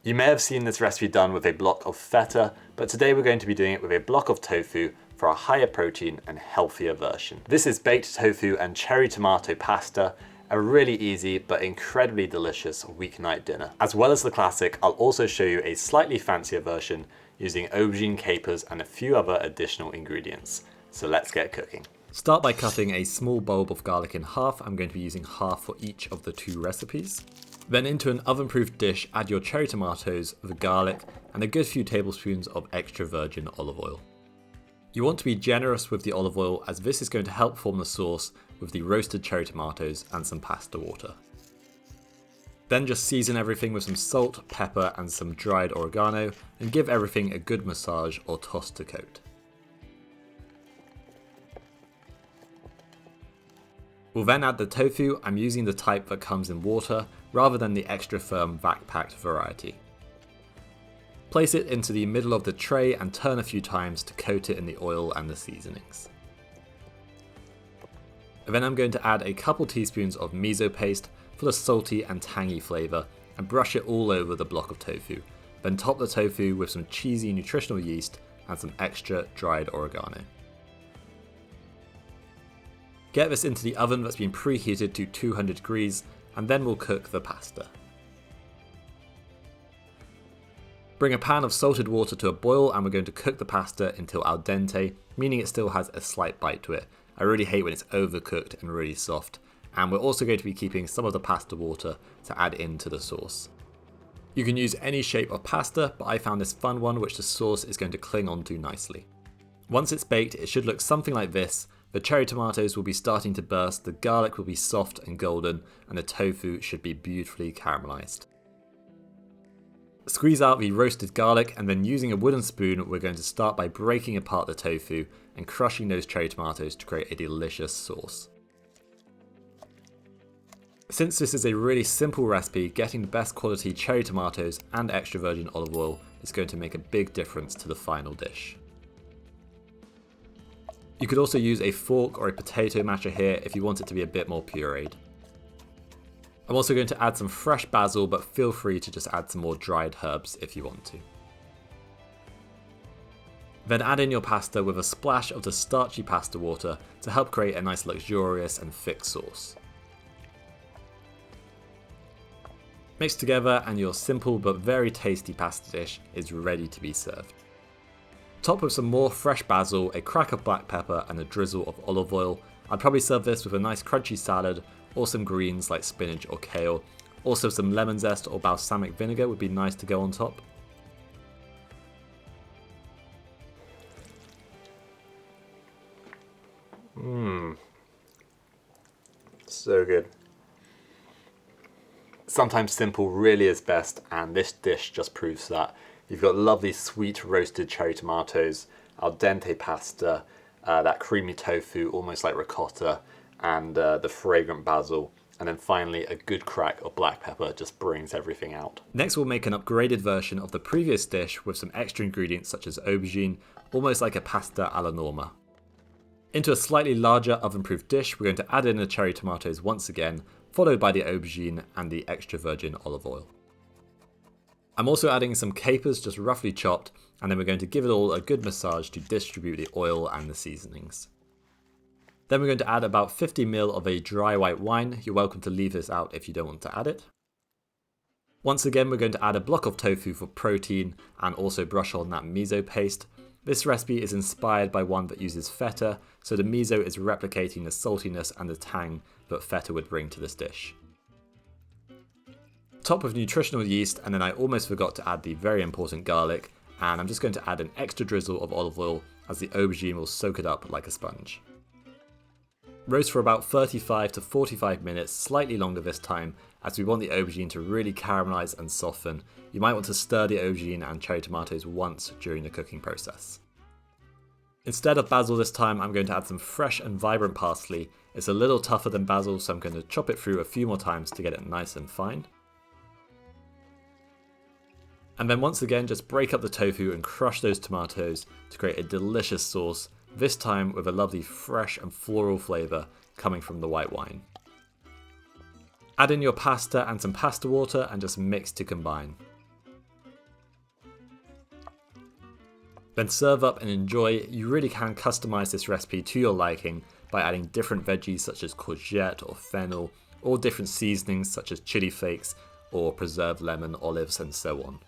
You may have seen this recipe done with a block of feta, but today we're going to be doing it with a block of tofu for a higher protein and healthier version. This is baked tofu and cherry tomato pasta, a really easy but incredibly delicious weeknight dinner. As well as the classic, I'll also show you a slightly fancier version using aubergine capers and a few other additional ingredients. So let's get cooking. Start by cutting a small bulb of garlic in half. I'm going to be using half for each of the two recipes. Then into an oven-proof dish, add your cherry tomatoes, the garlic, and a good few tablespoons of extra virgin olive oil. You want to be generous with the olive oil as this is going to help form the sauce with the roasted cherry tomatoes and some pasta water. Then just season everything with some salt, pepper, and some dried oregano, and give everything a good massage or toss to coat. We'll then add the tofu. I'm using the type that comes in water rather than the extra firm vac-packed variety. Place it into the middle of the tray and turn a few times to coat it in the oil and the seasonings. And then I'm going to add a couple teaspoons of miso paste for the salty and tangy flavour and brush it all over the block of tofu. Then top the tofu with some cheesy nutritional yeast and some extra dried oregano. Get this into the oven that's been preheated to 200 degrees and then we'll cook the pasta. Bring a pan of salted water to a boil and we're going to cook the pasta until al dente, meaning it still has a slight bite to it. I really hate when it's overcooked and really soft. And we're also going to be keeping some of the pasta water to add into the sauce. You can use any shape of pasta, but I found this fun one which the sauce is going to cling onto nicely. Once it's baked, it should look something like this. The cherry tomatoes will be starting to burst, the garlic will be soft and golden, and the tofu should be beautifully caramelized. Squeeze out the roasted garlic, and then using a wooden spoon, we're going to start by breaking apart the tofu and crushing those cherry tomatoes to create a delicious sauce. Since this is a really simple recipe, getting the best quality cherry tomatoes and extra virgin olive oil is going to make a big difference to the final dish. You could also use a fork or a potato masher here if you want it to be a bit more pureed. I'm also going to add some fresh basil, but feel free to just add some more dried herbs if you want to. Then add in your pasta with a splash of the starchy pasta water to help create a nice luxurious and thick sauce. Mix together and your simple but very tasty pasta dish is ready to be served. Top with some more fresh basil, a crack of black pepper and a drizzle of olive oil. I'd probably serve this with a nice crunchy salad or some greens like spinach or kale. Also some lemon zest or balsamic vinegar would be nice to go on top. So good. Sometimes simple really is best, and this dish just proves that. You've got lovely sweet roasted cherry tomatoes, al dente pasta, that creamy tofu almost like ricotta, and the fragrant basil, and then finally a good crack of black pepper just brings everything out. Next we'll make an upgraded version of the previous dish with some extra ingredients such as aubergine, almost like a pasta alla norma. Into a slightly larger oven-proof dish, we're going to add in the cherry tomatoes once again, followed by the aubergine and the extra virgin olive oil. I'm also adding some capers, just roughly chopped, and then we're going to give it all a good massage to distribute the oil and the seasonings. Then we're going to add about 50 ml of a dry white wine. You're welcome to leave this out if you don't want to add it. Once again, we're going to add a block of tofu for protein and also brush on that miso paste. This recipe is inspired by one that uses feta, so the miso is replicating the saltiness and the tang that feta would bring to this dish. Top with nutritional yeast, and then I almost forgot to add the very important garlic, and I'm just going to add an extra drizzle of olive oil as the aubergine will soak it up like a sponge. Roast for about 35 to 45 minutes, slightly longer this time, as we want the aubergine to really caramelize and soften. You might want to stir the aubergine and cherry tomatoes once during the cooking process. Instead of basil this time, I'm going to add some fresh and vibrant parsley. It's a little tougher than basil, so I'm going to chop it through a few more times to get it nice and fine. And then once again, just break up the tofu and crush those tomatoes to create a delicious sauce, this time with a lovely fresh and floral flavour coming from the white wine. Add in your pasta and some pasta water and just mix to combine. Then serve up and enjoy. You really can customize this recipe to your liking by adding different veggies such as courgette or fennel, or different seasonings such as chili flakes or preserved lemon, olives, and so on.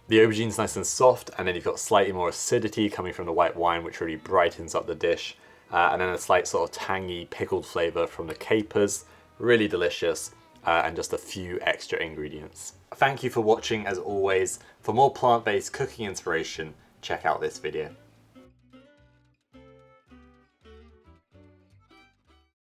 The aubergine's nice and soft, and then you've got slightly more acidity coming from the white wine, which really brightens up the dish. And then a slight sort of tangy pickled flavor from the capers. Really delicious, and just a few extra ingredients. Thank you for watching as always. For more plant-based cooking inspiration, check out this video.